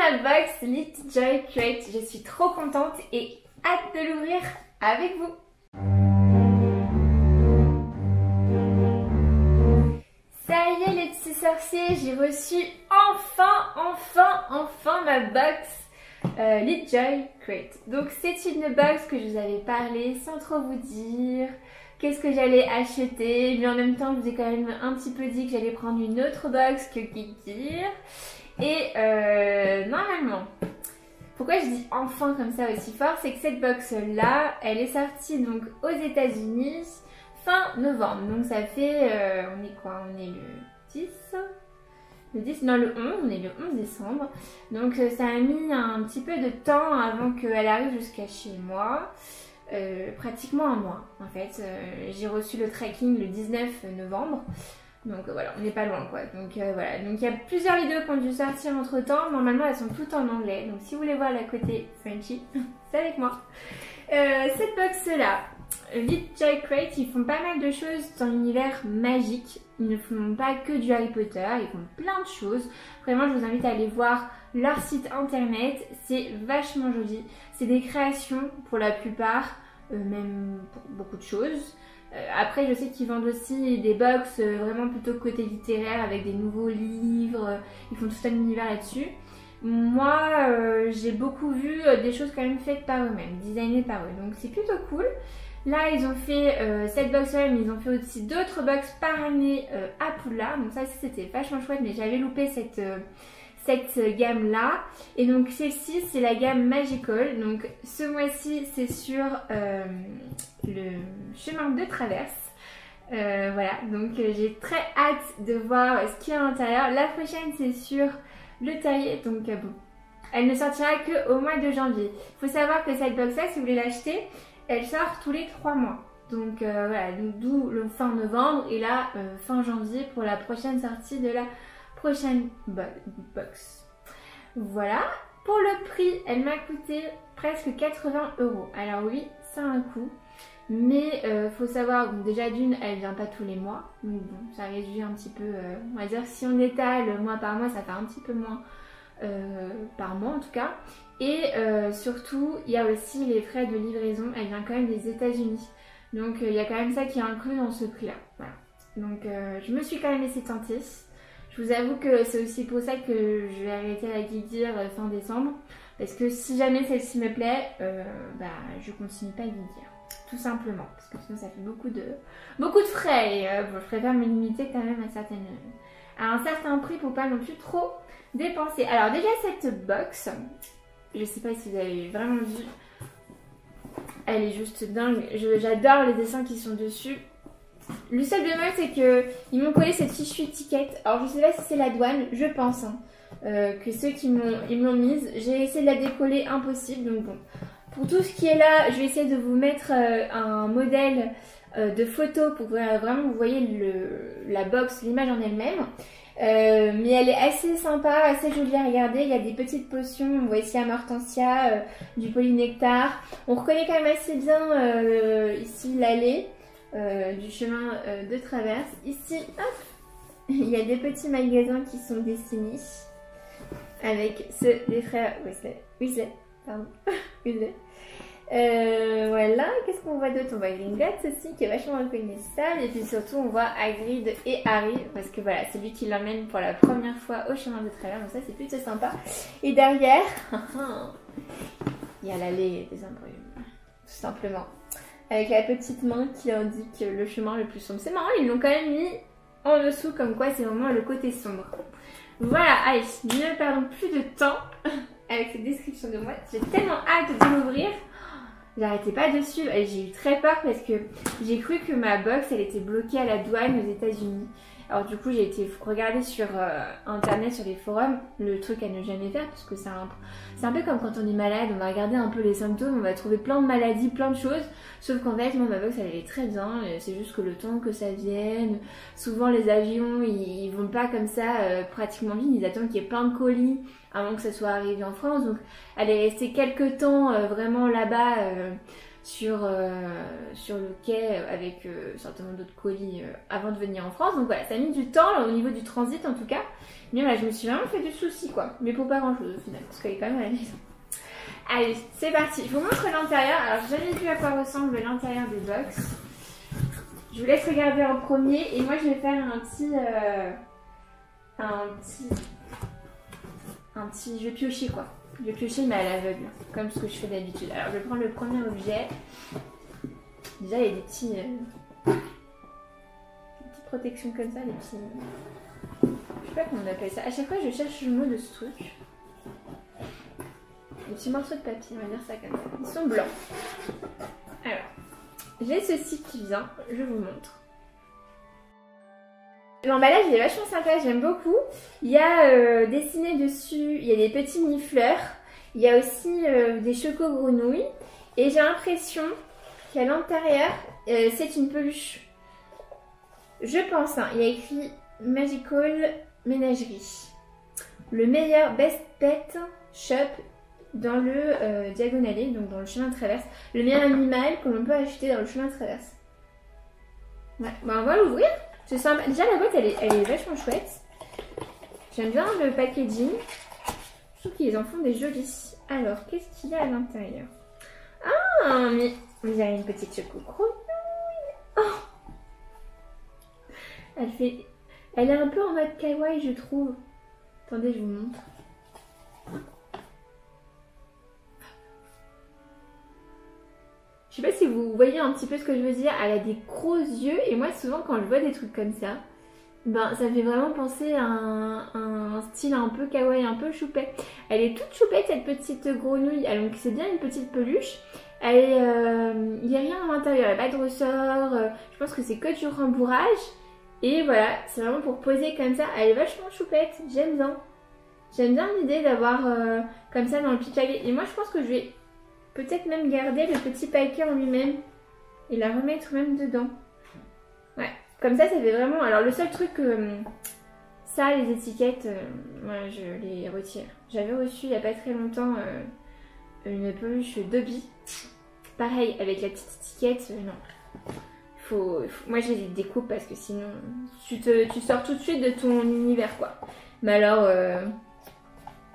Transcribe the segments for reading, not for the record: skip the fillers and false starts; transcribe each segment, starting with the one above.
ma box LitJoy Crate. Je suis trop contente et hâte de l'ouvrir avec vous. Ça y est les petits sorciers, j'ai reçu enfin ma box LitJoy Crate. Donc c'est une box que je vous avais parlé sans trop vous dire qu'est-ce que j'allais acheter, mais en même temps je vous ai quand même un petit peu dit que j'allais prendre une autre box que Geek. Et normalement, pourquoi je dis enfin comme ça aussi fort, c'est que cette box là, elle est sortie donc aux États-Unis fin novembre. Donc ça fait, on est quoi? On est le 10 le 10, non le 11, on est le 11 décembre. Donc ça a mis un petit peu de temps avant qu'elle arrive jusqu'à chez moi. Pratiquement un mois en fait. J'ai reçu le tracking le 19 novembre. Donc voilà, on n'est pas loin quoi. Donc voilà, donc il y a plusieurs vidéos qui ont dû sortir entre temps. Normalement elles sont toutes en anglais. Donc si vous voulez voir la côté Frenchy, c'est avec moi. Cette box là, LitJoy Crate, ils font pas mal de choses dans l'univers magique. Ils ne font pas que du Harry Potter, ils font plein de choses. Vraiment, je vous invite à aller voir leur site internet. C'est vachement joli. C'est des créations pour la plupart, même pour beaucoup de choses. Après, je sais qu'ils vendent aussi des box vraiment plutôt côté littéraire avec des nouveaux livres. Ils font tout un univers là-dessus. Moi, j'ai beaucoup vu des choses quand même faites par eux-mêmes, designées par eux. Donc c'est plutôt cool. Là, ils ont fait cette box-là, mais ils ont fait aussi d'autres box par année à Poudlard. Donc ça, c'était vachement chouette, mais j'avais loupé cette gamme-là. Et donc celle-ci, c'est la gamme Magical. Donc ce mois-ci, c'est sur le chemin de traverse. Voilà, donc j'ai très hâte de voir ce qu'il y a à l'intérieur. La prochaine, c'est sur le terrier. Donc bon, elle ne sortira qu'au mois de janvier. Il faut savoir que cette box-là, si vous voulez l'acheter, elle sort tous les 3 mois. Donc voilà, d'où le fin novembre et là fin janvier pour la prochaine sortie de la prochaine box. Voilà, pour le prix, elle m'a coûté presque 80 €. Alors oui, ça a un coût, mais faut savoir, donc déjà d'une, elle vient pas tous les mois, donc bon, ça réduit un petit peu, on va dire si on étale mois par mois, ça fait un petit peu moins par mois en tout cas. Et surtout, il y a aussi les frais de livraison, elle vient quand même des États-Unis. Donc il y a quand même ça qui est inclus dans ce prix là. Voilà. Donc je me suis quand même laissée tenter. Je vous avoue que c'est aussi pour ça que je vais arrêter la Geek fin décembre. Parce que si jamais celle-ci me plaît, je continue pas à Geek, tout simplement. Parce que sinon ça fait beaucoup de frais. Et bon, je préfère me limiter quand même à un certain prix pour pas non plus trop dépenser. Alors déjà cette box, je sais pas si vous avez vraiment vu, elle est juste dingue. J'adore les dessins qui sont dessus. Le seul bémol, c'est que ils m'ont collé cette fichue étiquette. Alors je sais pas si c'est la douane, je pense hein, que ceux qui m'ont mise. J'ai essayé de la décoller, impossible. Donc bon, pour tout ce qui est là, je vais essayer de vous mettre un modèle de photo pour que vraiment vous voyez la box, l'image en elle-même. Mais elle est assez sympa, assez jolie à regarder. Il y a des petites potions, on voit ici Amortensia, du polynectar. On reconnaît quand même assez bien ici l'allée du chemin de traverse. Ici, hop, il y a des petits magasins qui sont dessinés avec ceux des frères Weasley. Voilà, qu'est-ce qu'on voit d'autre? On voit Gringotts aussi qui est vachement reconnaissable, et puis surtout on voit Hagrid et Harry parce que voilà, c'est lui qui l'emmène pour la première fois au chemin de travers, donc ça c'est plutôt sympa. Et derrière, il y a l'allée des embrumes, tout simplement, avec la petite main qui indique le chemin le plus sombre. C'est marrant, ils l'ont quand même mis en dessous comme quoi c'est vraiment le côté sombre. Voilà, allez, ne perdons plus de temps avec cette description de moi, j'ai tellement hâte de l'ouvrir. J'arrêtais pas dessus et j'ai eu très peur parce que j'ai cru que ma box elle était bloquée à la douane aux États-Unis. Alors du coup j'ai été regarder sur internet, sur les forums, le truc à ne jamais faire parce que c'est un peu comme quand on est malade, on va regarder un peu les symptômes, on va trouver plein de maladies, plein de choses. Sauf qu'en fait moi ma box elle allait très bien, c'est juste que le temps que ça vienne, souvent les avions ils vont pas comme ça pratiquement vite, ils attendent qu'il y ait plein de colis avant que ça soit arrivé en France. Donc elle est restée quelques temps vraiment là-bas sur le quai avec certainement d'autres colis avant de venir en France. Donc voilà, ça a mis du temps là, au niveau du transit en tout cas. Mais voilà, je me suis vraiment fait du souci quoi. Mais pour pas grand chose au final, parce qu'elle est quand même à la maison. Allez, c'est parti. Je vous montre l'intérieur. Alors, j'ai jamais vu à quoi ressemble l'intérieur des box. Je vous laisse regarder en premier et moi je vais faire je vais piocher quoi. Je vais piocher mais à l'aveugle, comme ce que je fais d'habitude. Alors je vais prendre le premier objet. Déjà il y a des petites protections comme ça, des petits... Je sais pas comment on appelle ça. À chaque fois je cherche le mot de ce truc. Des petits morceaux de papier, on va dire ça comme ça. Ils sont blancs. Alors, j'ai ceci qui vient, je vous montre. L'emballage il est vachement sympa, j'aime beaucoup. Il y a dessiné dessus, il y a des petits nifleurs. Il y a aussi des chocos-grenouilles. Et j'ai l'impression qu'à l'intérieur, c'est une peluche. Je pense, hein, il y a écrit Magical Ménagerie. Le meilleur Best Pet Shop dans le diagonalé, donc dans le chemin de traverse. Le meilleur animal que l'on peut acheter dans le chemin de traverse. Ouais, bah on va l'ouvrir. C'est sympa. Déjà la boîte elle est vachement chouette. J'aime bien le packaging. Je trouve qu'ils en font des jolis. Alors, qu'est-ce qu'il y a à l'intérieur? Ah, mais il y a une petite choco-grenouille. Oh, elle est un peu en mode kawaii je trouve. Attendez, je vous montre. Je sais pas si vous voyez un petit peu ce que je veux dire. Elle a des gros yeux et moi souvent quand je vois des trucs comme ça, ben ça me fait vraiment penser à un style un peu kawaii, un peu choupette. Elle est toute choupette cette petite grenouille. Donc c'est bien une petite peluche. Il n'y a rien à l'intérieur, il n'y a pas de ressort. Je pense que c'est que du rembourrage. Et voilà, c'est vraiment pour poser comme ça. Elle est vachement choupette, j'aime bien. J'aime bien l'idée d'avoir comme ça dans le petit paquet. Et moi je pense que je vais peut-être même garder le petit paquet en lui-même et la remettre même dedans. Ouais, comme ça fait vraiment... Alors le seul truc, ça, les étiquettes, moi je les retire. J'avais reçu il n'y a pas très longtemps une peluche Dobby. Pareil, avec la petite étiquette, non. Moi je les découpe parce que sinon tu sors tout de suite de ton univers quoi. Mais alors,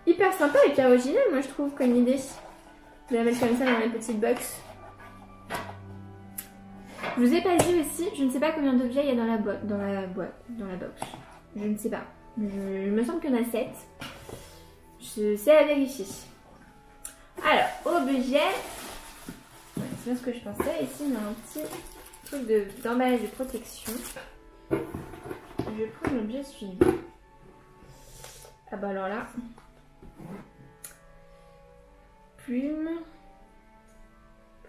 hyper sympa et hyper original moi je trouve comme idée. Je vais la mettre comme ça dans la petite box. Je vous ai pas dit aussi, je ne sais pas combien d'objets il y a dans la box. Je ne sais pas. Il me semble qu'il y en a 7. C'est à vérifier. Alors, objet. Ouais, c'est bien ce que je pensais. Ici, on a un petit truc d'emballage de protection. Je prends l'objet suivant. Ah bah alors là. Plume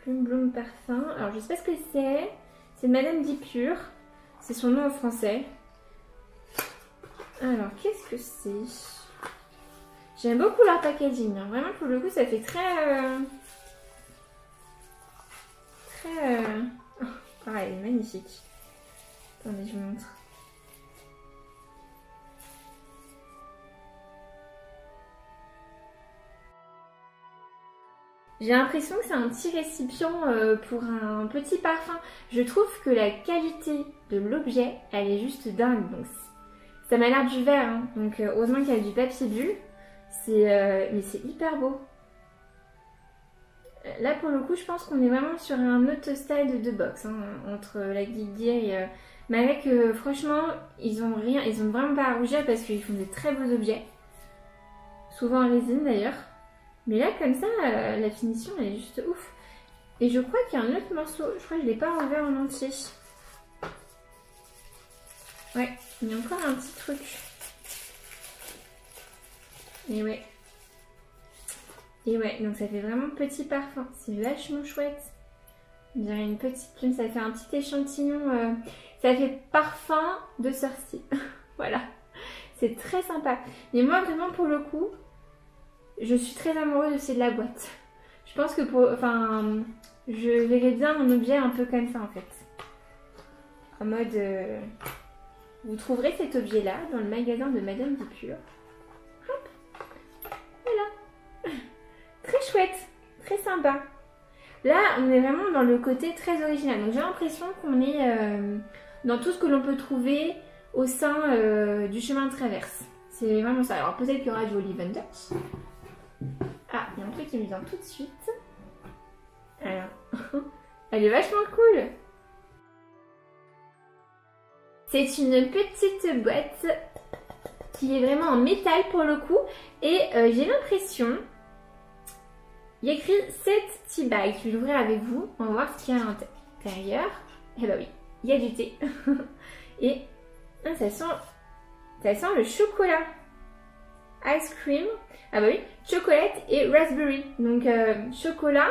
Bloom Parfum. Alors je sais pas ce que c'est. C'est Madame Dipure. C'est son nom en français. Alors qu'est-ce que c'est? J'aime beaucoup leur packaging. Hein. Vraiment pour le coup ça fait très... Oh, pareil, elle est magnifique. Attendez, je vous montre. J'ai l'impression que c'est un petit récipient pour un petit parfum. Je trouve que la qualité de l'objet, elle est juste dingue. Donc, ça m'a l'air du verre, hein. Donc heureusement qu'il y a du papier bulle. Mais c'est hyper beau. Là pour le coup, je pense qu'on est vraiment sur un autre style de box, hein, entre la Geek Gear et... malgré que franchement, ils ont vraiment pas à rougir parce qu'ils font des très beaux objets. Souvent en résine d'ailleurs. Mais là, comme ça, la finition, elle est juste ouf. Et je crois qu'il y a un autre morceau. Je crois que je ne l'ai pas ouvert en entier. Ouais, il y a encore un petit truc. Et ouais. Et ouais, donc ça fait vraiment petit parfum. C'est vachement chouette. On dirait une petite plume. Ça fait un petit échantillon. Ça fait parfum de sorcier. Voilà. C'est très sympa. Mais moi, vraiment, pour le coup... Je suis très amoureuse de la boîte. Je pense que je verrais bien un objet un peu comme ça en fait. En mode... Vous trouverez cet objet-là dans le magasin de Madame Dipure. Hop. Voilà. Très chouette. Très sympa. Là, on est vraiment dans le côté très original. Donc j'ai l'impression qu'on est dans tout ce que l'on peut trouver au sein du chemin de traverse. C'est vraiment ça. Alors peut-être qu'il y aura du Ollivander. Ah, il y a un truc qui me vient tout de suite. Alors, elle est vachement cool. C'est une petite boîte qui est vraiment en métal pour le coup. Et j'ai l'impression... Il y a écrit 7 tea bags. Je vais l'ouvrir avec vous. On va voir ce qu'il y a à l'intérieur. Eh bah oui, il y a du thé. Et ça sent le chocolat. Ice cream. Ah bah oui, chocolate et raspberry. Donc chocolat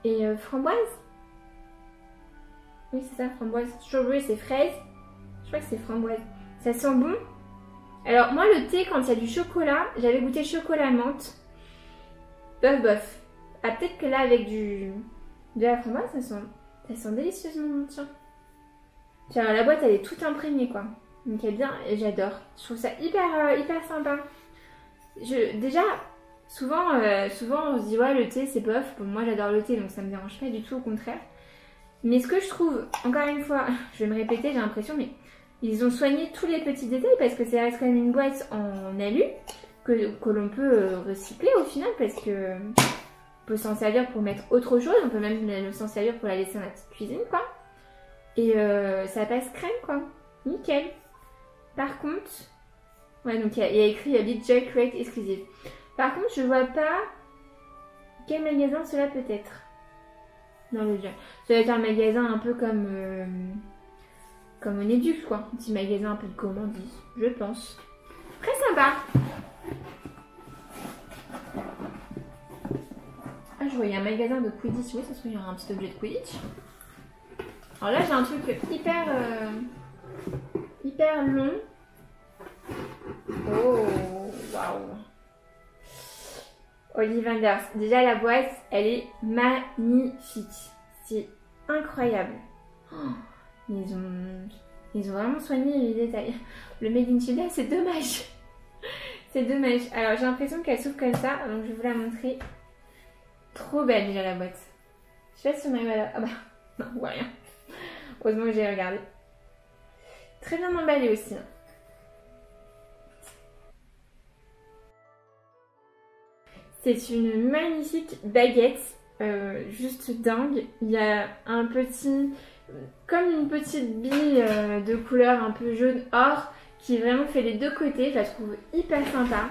et framboise. Oui, c'est ça, framboise. Strawberry, c'est fraise. Je crois que c'est framboise. Ça sent bon. Alors moi, le thé, quand il y a du chocolat, j'avais goûté chocolat menthe. Bof bof. Ah, peut-être que là, avec de la framboise, ça sent délicieusement bon. Tiens. Tiens, la boîte, elle est toute imprégnée, quoi. Donc, elle est bien, et j'adore. Je trouve ça hyper sympa. Déjà, souvent, on se dit, ouais, le thé, c'est bof. Bon, moi, j'adore le thé, donc ça me dérange pas du tout, au contraire. Mais ce que je trouve, encore une fois, je vais me répéter, j'ai l'impression, mais ils ont soigné tous les petits détails parce que ça reste quand même une boîte en alu que l'on peut recycler au final parce que on peut s'en servir pour mettre autre chose, on peut même s'en servir pour la laisser dans la petite cuisine, quoi. Et ça passe crème, quoi. Nickel. Par contre, ouais, donc il y a écrit Lidjoy Create Exclusive. Par contre, je vois pas quel magasin cela peut être. Dans le jeu. Ça va être un magasin un peu comme Onedux, quoi. Un petit magasin un peu de gourmandise, je pense. Très sympa. Ah, je voyais un magasin de Quidditch. Oui, ça se trouve, il y aura un petit objet de Quidditch. Alors là, j'ai un truc hyper long. Oh, waouh. Ollivanders. Déjà, la boîte, elle est magnifique. C'est incroyable. Oh, ils ont vraiment soigné les détails. Le Made in China, c'est dommage. C'est dommage. Alors, j'ai l'impression qu'elle s'ouvre comme ça. Donc, je vais vous la montrer. Trop belle, déjà, la boîte. Je sais pas si on arrive à la... Ah bah, non, on voit rien. Heureusement que j'ai regardé. Très bien emballée aussi. C'est une magnifique baguette, juste dingue. Il y a un petit, comme une petite bille de couleur un peu jaune or qui vraiment fait les deux côtés. Je la trouve hyper sympa.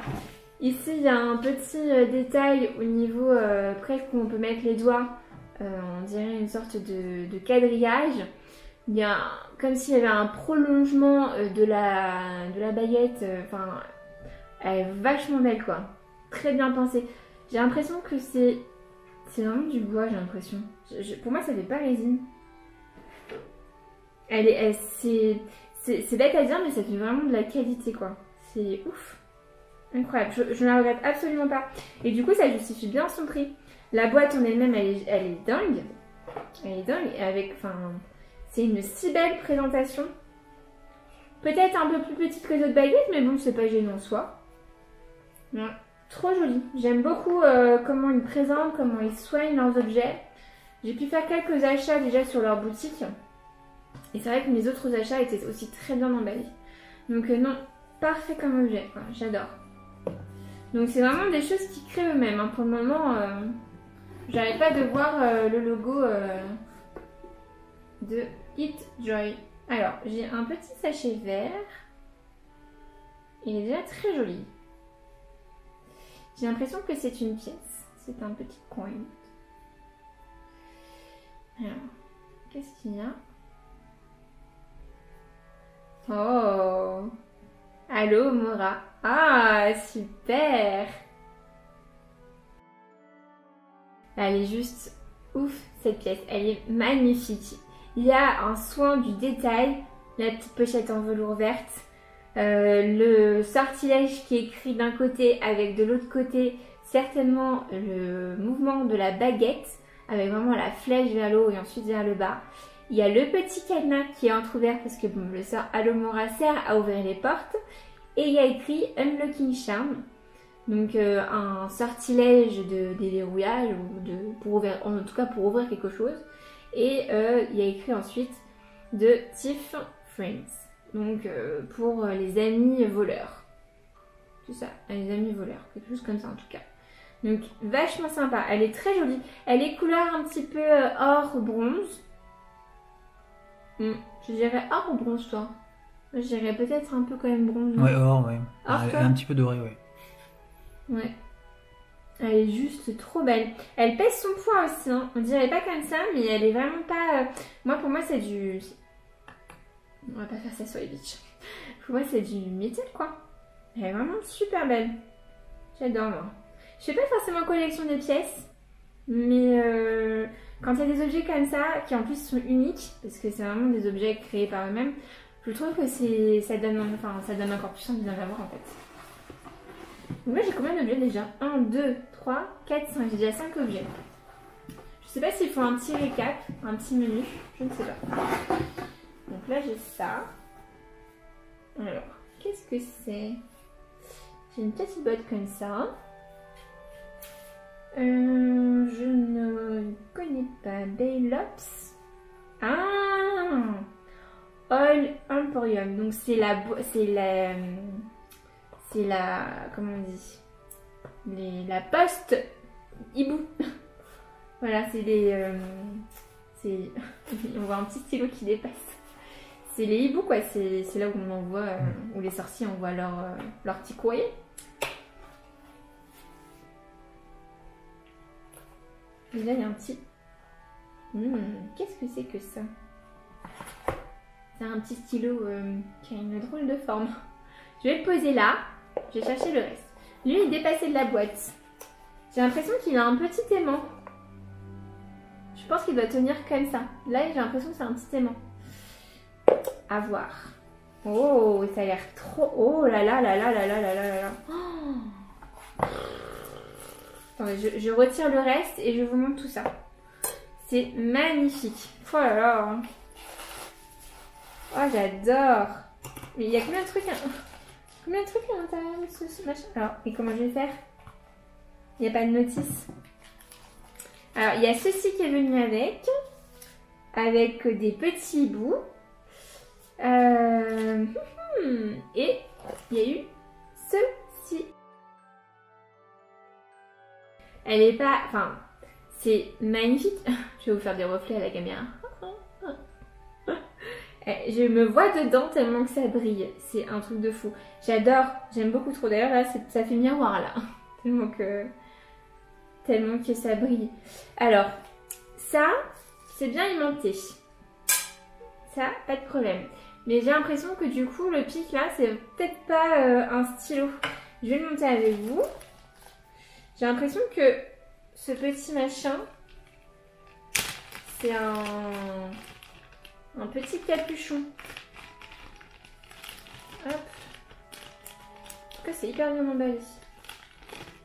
Ici, il y a un petit détail au niveau presque où on peut mettre les doigts. On dirait une sorte de quadrillage. Il y a comme s'il y avait un prolongement de la baguette. Enfin, elle est vachement belle, quoi. Très bien pensée. J'ai l'impression que c'est vraiment du bois, j'ai l'impression. Pour moi, ça fait pas résine. C'est bête à dire, mais ça fait vraiment de la qualité, quoi. C'est ouf. Incroyable. Je ne la regrette absolument pas. Et du coup, ça justifie bien son prix. La boîte en elle-même, elle est dingue. Elle est dingue. Et avec, enfin, c'est une si belle présentation. Peut-être un peu plus petite que les autres baguettes, mais bon, c'est pas gênant en soi. Ouais. Trop joli. J'aime beaucoup comment ils présentent, comment ils soignent leurs objets. J'ai pu faire quelques achats déjà sur leur boutique. Et c'est vrai que mes autres achats étaient aussi très bien emballés. Donc non, parfait comme objet. Voilà, j'adore. Donc c'est vraiment des choses qui créent eux-mêmes. Hein. Pour le moment, j'arrête pas de voir le logo de Lidjoy. Alors, j'ai un petit sachet vert. Il est déjà très joli. J'ai l'impression que c'est une pièce. C'est un petit coin. Alors, qu'est-ce qu'il y a? Oh! Allô, Mora. Ah, super! Elle est juste ouf, cette pièce. Elle est magnifique. Il y a un soin du détail. La petite pochette en velours verte. Le sortilège qui est écrit d'un côté avec de l'autre côté certainement le mouvement de la baguette avec vraiment la flèche vers le haut et ensuite vers le bas. Il y a le petit cadenas qui est entrouvert parce que bon, le sort Allô Mora sert à ouvrir les portes et il y a écrit Unlocking Charm. Donc un sortilège de déverrouillage, ou pour ouvrir, en tout cas pour ouvrir quelque chose. Et il y a écrit ensuite de Thief Friends. Donc pour les amis voleurs. C'est ça, les amis voleurs, quelque chose comme ça en tout cas. Donc vachement sympa, elle est très jolie. Elle est couleur un petit peu or bronze. Je dirais or ou bronze toi? Je dirais peut-être un peu quand même bronze. Ouais, or, ouais. Or, Elle est un petit peu dorée, ouais. Ouais. Elle est juste trop belle. Elle pèse son poids aussi, hein. On dirait pas comme ça, mais elle est vraiment pas... Moi, pour moi, c'est du... On va pas faire ça sur les bitches. Pour moi, c'est du métal, quoi. Elle est vraiment super belle. J'adore, moi. Je fais pas forcément collection des pièces, mais quand il y a des objets comme ça, qui en plus sont uniques, parce que c'est vraiment des objets créés par eux-mêmes, je trouve que ça donne encore plus envie d'en avoir, en fait. Donc là, j'ai combien d'objets déjà? 1, 2, 3, 4, 5. J'ai déjà 5 objets. Je sais pas s'il faut un petit récap, un petit menu. Je ne sais pas. Donc là, j'ai ça. Alors, qu'est-ce que c'est? J'ai une petite boîte comme ça. Je ne connais pas. Baylops. Ah! All Emporium. Donc c'est la... comment on dit, la poste hibou. Voilà, c'est les on voit un petit stylo qui dépasse. C'est les hiboux, quoi. C'est là où on envoie, où les sorciers envoient leur petit courrier. Et là, il y a un petit... qu'est-ce que c'est que ça? C'est un petit stylo qui a une drôle de forme. Je vais le poser là. Je vais chercher le reste. Lui, il est dépassé de la boîte. J'ai l'impression qu'il a un petit aimant. Je pense qu'il doit tenir comme ça. Là, j'ai l'impression que c'est un petit aimant. À voir. Oh, ça a l'air trop... Oh là là là là là là là là là. Oh. Attendez, je retire le reste et je vous montre tout ça. C'est magnifique. Oh là là. Oh, j'adore. Mais il y a combien de trucs Combien de trucs à l'intérieur de ce machin? Alors, et comment je vais faire? Il n'y a pas de notice. Alors, il y a ceci qui est venu avec des petits bouts. Et il y a eu ceci. Elle est pas... Enfin, c'est magnifique. Je vais vous faire des reflets à la caméra. Je me vois dedans tellement que ça brille. C'est un truc de fou. J'adore. J'aime beaucoup trop. D'ailleurs, là, ça fait miroir, là. Tellement que ça brille. Alors, ça, c'est bien aimanté. Ça, pas de problème. Mais j'ai l'impression que du coup, le pic, là, c'est peut-être pas un stylo. Je vais le monter avec vous. J'ai l'impression que ce petit machin, c'est un petit capuchon. Hop. En tout cas, c'est hyper bien emballé.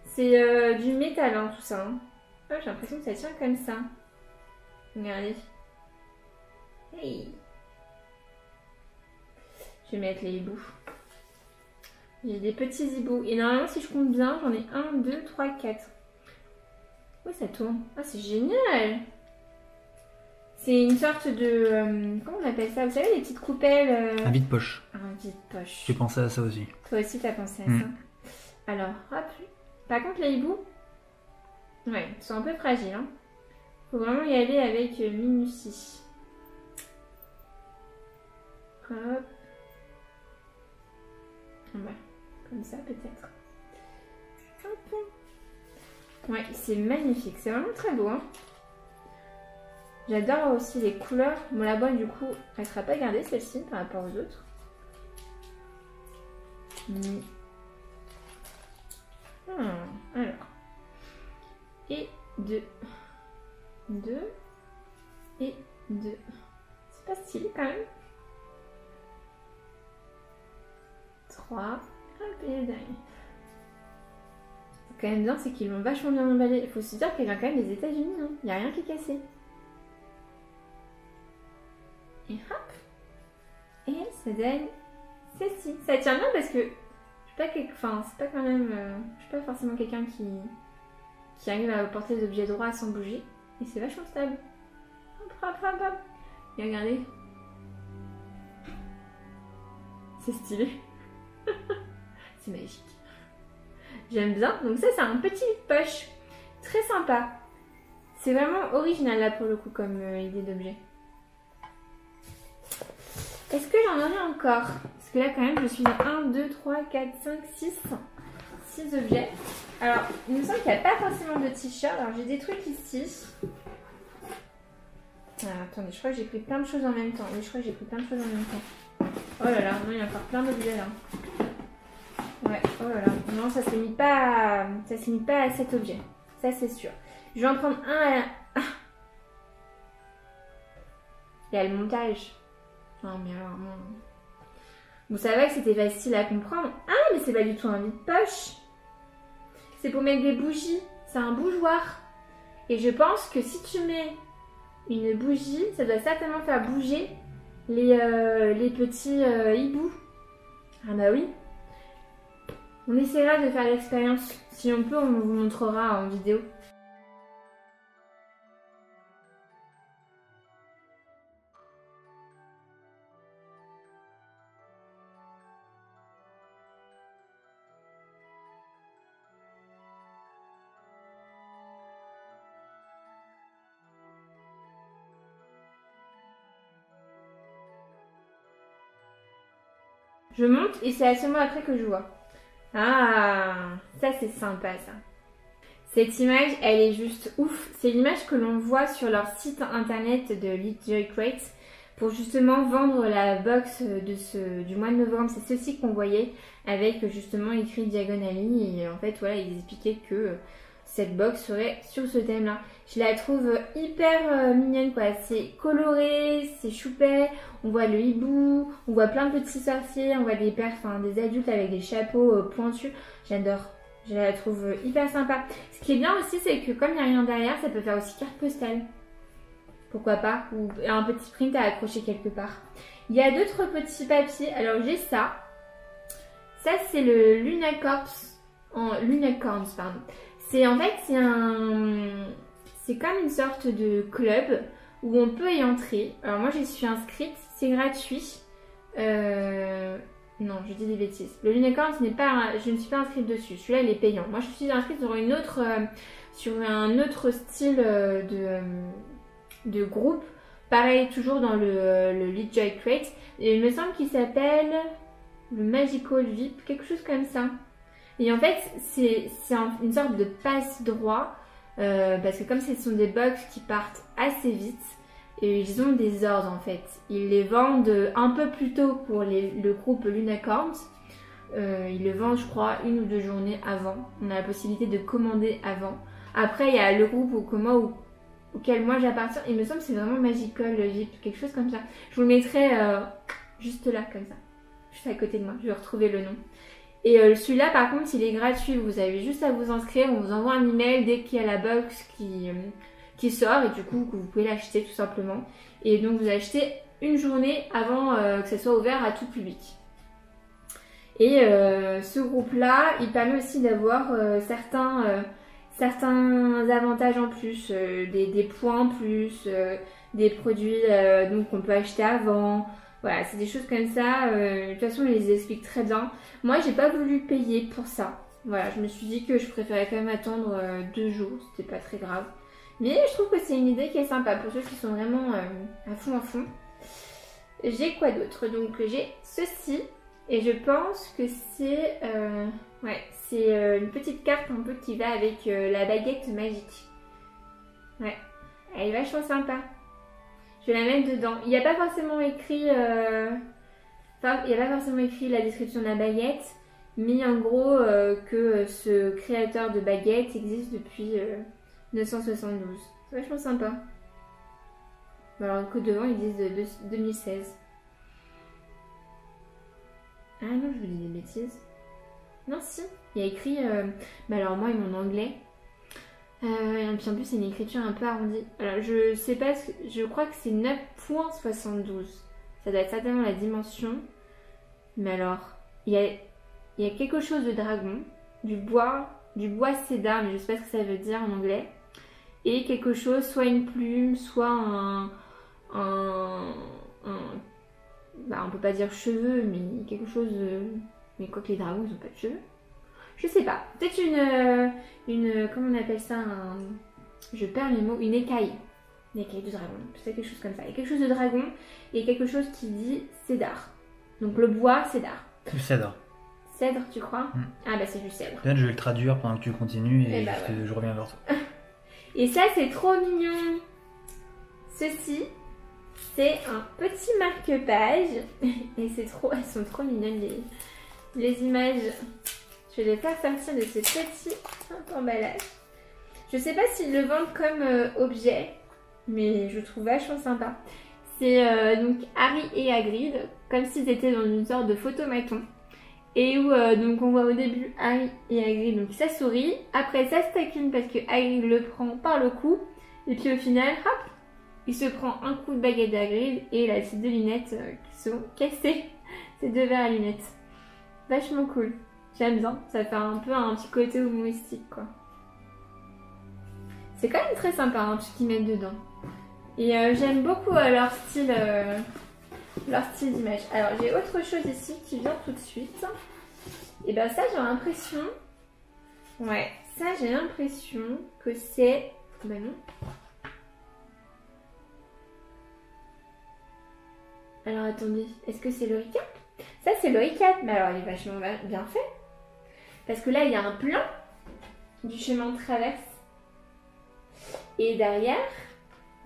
C'est du métal, hein, tout ça. Hein. Oh, j'ai l'impression que ça tient comme ça. Regardez. Hey. Je vais mettre les hiboux. J'ai des petits hiboux. Et normalement, si je compte bien, j'en ai 1, 2, 3, 4. Oui, ça tourne. Ah, c'est génial! C'est une sorte de... comment on appelle ça? Vous savez, les petites coupelles... Un vide-poche. Un vide-poche. J'ai pensé à ça aussi. Toi aussi, t'as pensé à ça. Alors, hop. Par contre, les hiboux, ouais, ils sont un peu fragiles. Hein. Faut vraiment y aller avec minutie. Hop. Voilà. Comme ça, peut-être. Hop. Ouais, c'est magnifique. C'est vraiment très beau. Hein. J'adore aussi les couleurs. Bon, la boîte, du coup, elle ne sera pas gardée, celle-ci, par rapport aux autres. Alors. Et 2. 2. Et 2. C'est pas stylé, quand même. 3. Hop, et le dernier. Quand même bien, c'est qu'ils l'ont vachement bien emballé. Il faut se dire qu'elle vient quand même des États-Unis. Hein. Il n'y a rien qui est cassé. Et hop. Et ça donne ceci. Ça tient bien parce que je Enfin, c'est pas quand même... je suis pas forcément quelqu'un qui arrive à porter des objets droits sans bouger. Et c'est vachement stable. Hop, hop, hop, hop. Et regardez. C'est stylé. C'est magique. J'aime bien. Donc ça, c'est un petit poche. Très sympa. C'est vraiment original là pour le coup comme idée d'objet. Est-ce que j'en aurai encore? Parce que là quand même je suis à 1, 2, 3, 4, 5, 6 objets. Alors il me semble qu'il n'y a pas forcément de t-shirt. Alors j'ai des trucs ici. Ah, attendez, je crois que j'ai pris plein de choses en même temps. Oui, je crois que j'ai pris plein de choses en même temps. Oh là là, non, il y a encore plein d'objets là. Ouais, oh là là. Non, ça se limite pas à cet objet. Ça c'est sûr. Je vais en prendre un à la... Ah. Il y a le montage. Non mais alors non. Vous savez que c'était facile à comprendre. Ah mais c'est pas du tout un vide-poche. C'est pour mettre des bougies. C'est un bougeoir. Et je pense que si tu mets une bougie, ça doit certainement faire bouger les petits hiboux. Ah bah oui. On essaiera de faire l'expérience. Si on peut, on vous montrera en vidéo. Je monte et c'est à ce moment après que je vois. Ah, ça c'est sympa ça. Cette image, elle est juste ouf. C'est l'image que l'on voit sur leur site internet de LitJoy Crate pour justement vendre la box du mois de novembre. C'est ceci qu'on voyait avec justement écrit Diagonally et en fait voilà, ils expliquaient que cette box serait sur ce thème là. Je la trouve hyper mignonne quoi, c'est coloré, c'est chouette, on voit le hibou, on voit plein de petits sorciers, on voit des des adultes avec des chapeaux pointus, j'adore. Je la trouve hyper sympa. Ce qui est bien aussi, c'est que comme il n'y a rien derrière, ça peut faire aussi carte postale. Pourquoi pas? Ou un petit print à accrocher quelque part. Il y a d'autres petits papiers. Alors j'ai ça. Ça c'est le Lunacorps. Lunacorns, pardon. C'est en fait, c'est comme une sorte de club où on peut y entrer. Alors moi j'y suis inscrite, c'est gratuit. Non, je dis des bêtises. Le Lunacorn, je ne suis pas inscrite dessus. Celui-là, il est payant. Moi, je suis inscrite sur un autre style de groupe. Pareil, toujours dans le LitJoy Crate. Et il me semble qu'il s'appelle le Magical VIP, quelque chose comme ça. Et en fait, c'est une sorte de passe-droit. Parce que comme ce sont des box qui partent assez vite, et ils ont des ordres en fait. Ils les vendent un peu plus tôt pour le groupe Lunacorns. Ils le vendent je crois 1 ou 2 journées avant. On a la possibilité de commander avant. Après il y a le groupe auquel moi j'appartiens. Il me semble que c'est vraiment Magical VIP, quelque chose comme ça. Je vous le mettrai juste là comme ça. Juste à côté de moi. Je vais retrouver le nom. Et celui-là par contre il est gratuit. Vous avez juste à vous inscrire. On vous envoie un email dès qu'il y a la box qui sort et du coup que vous pouvez l'acheter tout simplement. Et donc vous achetez une journée avant que ça soit ouvert à tout public. Et ce groupe là il permet aussi d'avoir certains avantages en plus, des points en plus, des produits donc qu'on peut acheter avant. Voilà, c'est des choses comme ça. De toute façon ils les expliquent très bien. Moi j'ai pas voulu payer pour ça. Voilà, je me suis dit que je préférais quand même attendre 2 jours, c'était pas très grave. Mais je trouve que c'est une idée qui est sympa pour ceux qui sont vraiment à fond. J'ai quoi d'autre? Donc j'ai ceci et je pense que c'est une petite carte un peu qui va avec la baguette magique. Ouais, elle est vachement sympa. Je vais la mettre dedans. Il n'y a pas forcément écrit la description de la baguette, mais en gros que ce créateur de baguette existe depuis 1972. C'est vachement sympa. Alors que devant ils disent 2016. Ah non, je vous dis des bêtises. Non, si. Il y a écrit... mais alors moi, mon anglais. Et puis en plus, c'est une écriture un peu arrondie. Alors je sais pas, je crois que c'est 9,72. Ça doit être certainement la dimension. Mais alors, il y a il y a quelque chose de dragon, du bois cédar, mais je sais pas ce que ça veut dire en anglais. Et quelque chose, soit une plume, soit bah, on peut pas dire cheveux, mais quelque chose. Mais quoi que les dragons, ils ont pas de cheveux. Je sais pas. Peut-être comment on appelle ça je perds mes mots. Une écaille. Une écaille de dragon. C'est quelque chose comme ça. Il y a quelque chose de dragon et quelque chose qui dit cédar. Donc le bois, cédar. Du cèdre. Cèdre, tu crois? Ah bah c'est du cèdre. Peut-être je vais le traduire pendant que tu continues et bah, je reviens vers toi. Et ça, c'est trop mignon. Ceci, c'est un petit marque-page. Et c'est trop, elles sont trop mignonnes les images. Je vais les faire sortir de ce petit emballage. Je sais pas s'ils le vendent comme objet, mais je trouve vachement sympa. C'est donc Harry et Hagrid, comme s'ils étaient dans une sorte de photomaton. Et où donc on voit au début Harry et Hagrid, donc ça sourit. Après ça se taquine parce que Hagrid le prend par le cou. Et puis au final, hop, il se prend un coup de baguette d'Hagrid et il a ses deux lunettes qui sont cassées. Ses deux verres à lunettes. Vachement cool. J'aime bien. Ça fait un peu un petit côté humoristique quoi. C'est quand même très sympa hein, tout ce qu'ils mettent dedans. Et j'aime beaucoup leur style d'image. Alors j'ai autre chose ici qui vient tout de suite. Et ben ça j'ai l'impression... Ouais, ça j'ai l'impression que c'est... Ben non. Alors attendez, est-ce que c'est le recap? Ça c'est le recap, mais alors il est vachement bien fait. Parce que là il y a un plan du chemin de traverse. Et derrière,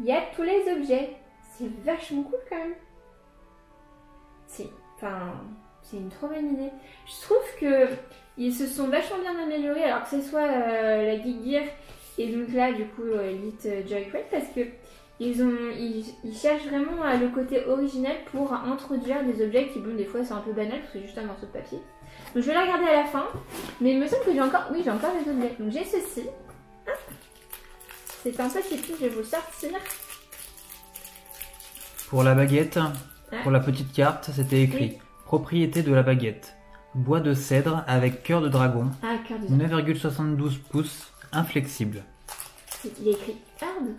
il y a tous les objets. C'est vachement cool quand même. C'est une trop bonne idée. Je trouve que ils se sont vachement bien améliorés, alors que ce soit la Geek Gear et donc là du coup Elite Joy-Crate, parce que ils cherchent vraiment le côté original pour introduire des objets qui bon des fois c'est un peu banal parce que c'est juste un morceau de papier. Donc je vais la regarder à la fin, mais il me semble que j'ai encore des objets. Donc j'ai ceci. C'est un petit peu, je vais vous le sortir. Pour la baguette, pour la petite carte, c'était écrit oui. Propriété de la baguette. Bois de cèdre avec cœur de dragon. Ah, cœur de dragon. 9,72 pouces, inflexible. Il est écrit cœur de...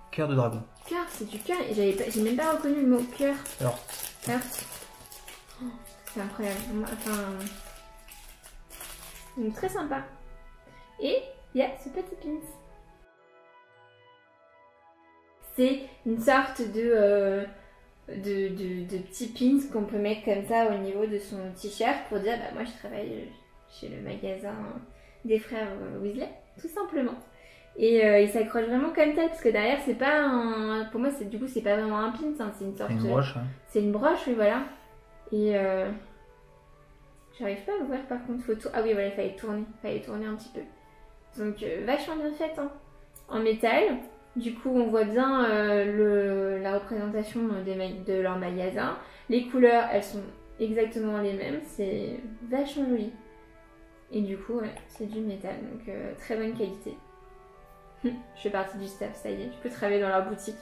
Cœur de dragon. Cœur, c'est du cœur. J'ai même pas reconnu le mot cœur. Alors. Cœur. Oh, c'est incroyable. Enfin. Donc, très sympa. Et il y a ce petit pins. C'est une sorte de petits pins qu'on peut mettre comme ça au niveau de son t-shirt pour dire bah moi je travaille chez le magasin des frères Weasley, tout simplement. Et il s'accroche vraiment comme tel parce que derrière c'est pas un... Pour moi du coup c'est pas vraiment un pins, hein, c'est une sorte... C'est une broche. Hein. C'est une broche, oui voilà. Et j'arrive pas à l'ouvrir par contre, photo. Ah oui voilà, il fallait tourner un petit peu. Donc vachement bien faite hein. En métal. Du coup, on voit bien la représentation de leur magasin. Les couleurs, elles sont exactement les mêmes. C'est vachement joli. Et du coup, ouais, c'est du métal. Donc, très bonne qualité. Je fais partie du staff, ça y est. Je peux travailler dans leur boutique.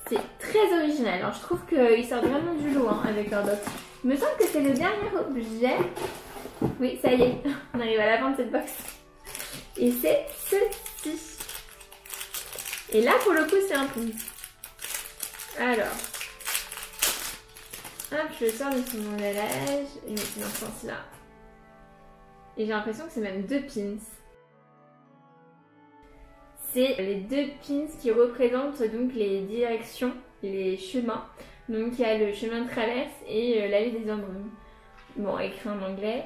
C'est très original. Alors, je trouve qu'ils sortent vraiment du lot hein, avec leur box. Il me semble que c'est le dernier objet. Oui, ça y est. On arrive à la fin de cette box. Et c'est ceci. Et là, pour le coup, c'est un pins. Alors, hop, je le sors de son emballage. Et c'est dans ce sens-là. Et j'ai l'impression que c'est même deux pins. C'est les deux pins qui représentent donc les directions, les chemins. Donc, il y a le chemin de traverse et l'allée des embrumes. Bon, écrit en anglais.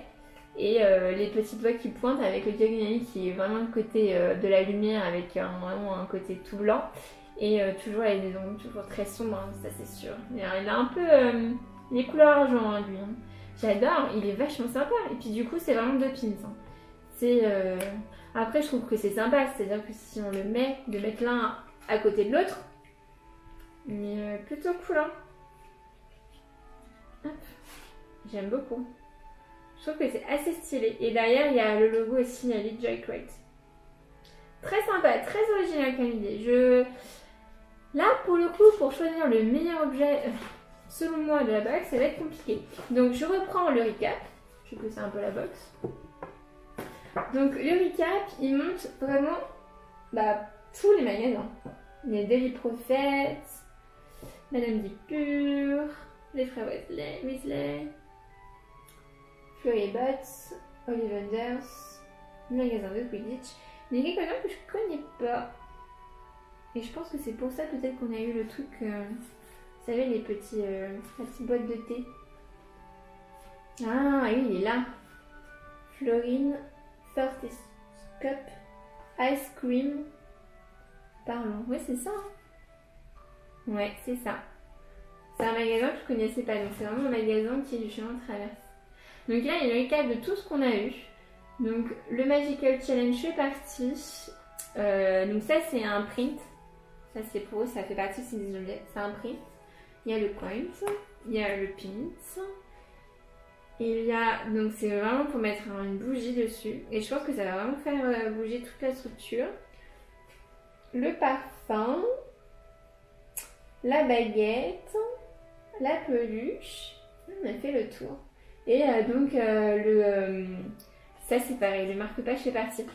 Et les petites doigts qui pointent avec le diagonale qui est vraiment le côté de la lumière avec vraiment un côté tout blanc et toujours avec des ongles toujours très sombres, hein, ça c'est sûr. Il a un peu les couleurs argent hein, lui. Hein. J'adore, il est vachement sympa et puis du coup c'est vraiment deux pins. Hein. C'est après je trouve que c'est sympa, c'est-à-dire que si on le met, de mettre l'un à côté de l'autre, mais plutôt cool. Hein. Hop. J'aime beaucoup. Je trouve que c'est assez stylé. Et derrière, il y a le logo aussi, Elite Joy-Crate. Très sympa, très original comme idée. Là, pour le coup, pour choisir le meilleur objet, selon moi, de la box, ça va être compliqué. Donc, je reprends le recap. Je trouve que c'est un peu la box. Donc le recap, il montre vraiment tous les magasins. Il y a Daily Prophet, Madame Dipure, les frères Weasley, Flurry Bots, Ollivanders, le magasin de Quidditch. Il y a quelques-uns que je connais pas. Et je pense que c'est pour ça peut-être qu'on a eu le truc, vous savez, la petite boîte de thé. Ah oui, il est là. Florine, First Cup, Ice Cream. Parlons. Ouais, c'est ça. Ouais, c'est ça. C'est un magasin que je connaissais pas. Donc c'est vraiment un magasin qui est du chemin de traverse. Donc là, il y a le recap de tout ce qu'on a eu. Donc le Magical Challenge fait partie. Donc ça, c'est un print. Ça, c'est pour eux, ça fait partie, c'est des objets. C'est un print. Il y a le coin, il y a le pin. Il y a, donc c'est vraiment pour mettre une bougie dessus. Et je pense que ça va vraiment faire bouger toute la structure. Le parfum. La baguette. La peluche. On a fait le tour. Et donc ça c'est pareil, le marque-page fait partie.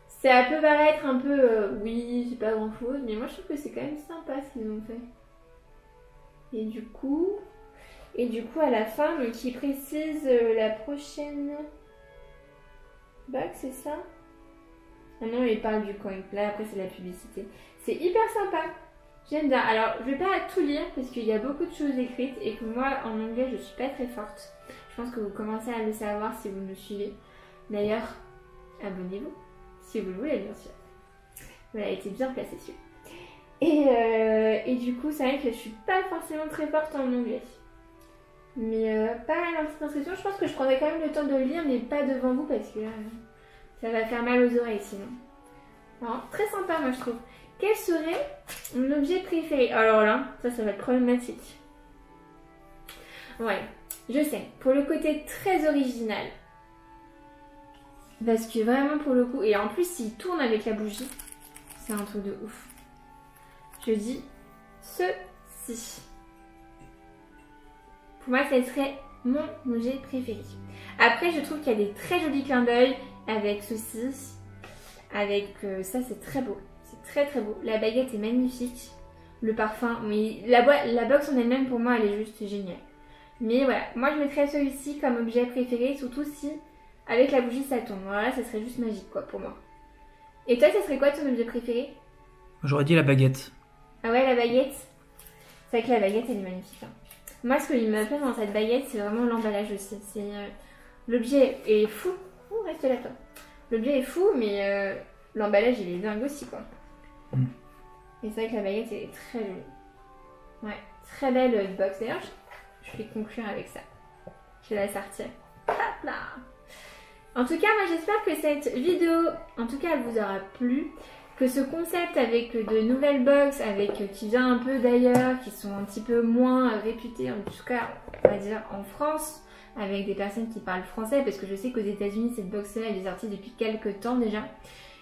Ça peut paraître un peu, oui, c'est pas grand chose, mais moi je trouve que c'est quand même sympa ce qu'ils ont fait. Et du coup à la fin, donc ils précisent la prochaine box, c'est ça? Ah non, ils parlent du coin. Là après c'est la publicité. C'est hyper sympa. J'aime bien. Alors je vais pas tout lire parce qu'il y a beaucoup de choses écrites et que moi en anglais je suis pas très forte. Je pense que vous commencez à le savoir si vous me suivez. D'ailleurs, abonnez-vous si vous le voulez bien sûr. Voilà, elle était bien placée dessus. Et du coup, c'est vrai que je suis pas forcément très forte en anglais. Mais pas à l'inscription, je pense que je prendrai quand même le temps de le lire, mais pas devant vous parce que là, ça va faire mal aux oreilles sinon. Alors, très sympa moi je trouve. Quel serait mon objet préféré? Alors là, ça va être problématique. Ouais, je sais, pour le côté très original. Parce que vraiment pour le coup, et en plus s'il tourne avec la bougie, c'est un truc de ouf. Je dis ceci. Pour moi, ça serait mon objet préféré. Après, je trouve qu'il y a des très jolis clins d'œil avec ceci. Avec ça, c'est très beau. C'est très très beau. La baguette est magnifique. Le parfum, oui. La box en elle-même, pour moi, elle est juste géniale. Mais voilà, moi je mettrais celui-ci comme objet préféré, surtout si avec la bougie ça tourne. Voilà, ça serait juste magique quoi pour moi. Et toi, ça serait quoi ton objet préféré? J'aurais dit la baguette. Ah ouais, la baguette. C'est vrai que la baguette elle est magnifique. Hein. Moi, ce que il me plaît dans cette baguette, c'est vraiment l'emballage aussi. L'objet est fou. Oh, reste là toi. L'objet est fou, mais l'emballage il est dingue aussi quoi. Et c'est vrai que la baguette elle est très jolie. Ouais, très belle box. D'ailleurs, je vais conclure avec ça. Je vais la sortir. Hop là. En tout cas, moi j'espère que cette vidéo, en tout cas, elle vous aura plu. Que ce concept avec de nouvelles box, qui vient un peu d'ailleurs, qui sont un petit peu moins réputées, en tout cas, on va dire en France, avec des personnes qui parlent français, parce que je sais qu'aux États-Unis cette box-là elle est sortie depuis quelques temps déjà.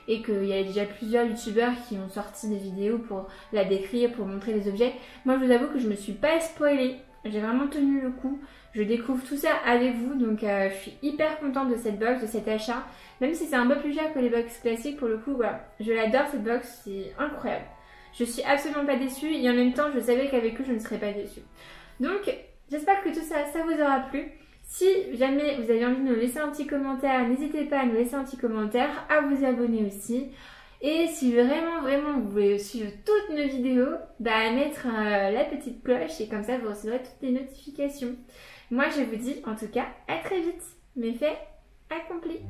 Et qu'il y a déjà plusieurs youtubeurs qui ont sorti des vidéos pour la décrire, pour montrer des objets. Moi je vous avoue que je me suis pas spoilée. J'ai vraiment tenu le coup. Je découvre tout ça avec vous. Donc je suis hyper contente de cette box, de cet achat. Même si c'est un peu plus cher que les box classiques pour le coup. Voilà. Je l'adore cette box. C'est incroyable. Je suis absolument pas déçue. Et en même temps je savais qu'avec eux je ne serais pas déçue. Donc j'espère que tout ça, ça vous aura plu. Si jamais vous avez envie de nous laisser un petit commentaire, n'hésitez pas à nous laisser un petit commentaire, à vous abonner aussi. Et si vraiment vous voulez suivre toutes nos vidéos, à mettre la petite cloche et comme ça vous recevrez toutes les notifications. Moi je vous dis en tout cas à très vite. Mes faits accomplis.